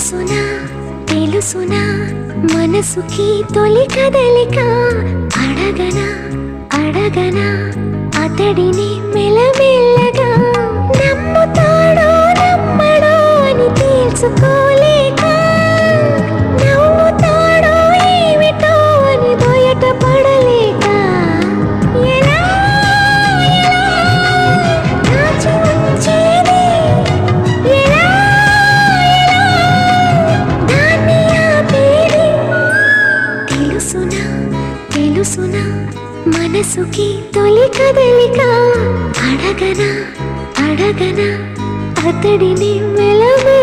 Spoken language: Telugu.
తెలుసునా తెలుసునా మనసుకి తొలి కదలిక అడగనా అడగనా అతడిని మెల్లమెల్లగా నమ్ముతాడో నమ్మడో అని తెలుసుకోలేక నవ్వుతాడో ఏమిటో అని బయట పడలేక ఎలా ఎలా దాచి ఉంచేది ఎలా ఎలా దాన్ని ఆపేది తెలుసునా తెలుసునా మనసుకి తొలి కదలిక అడగనా అడగనా అతడిని మెల్లమెల్లగా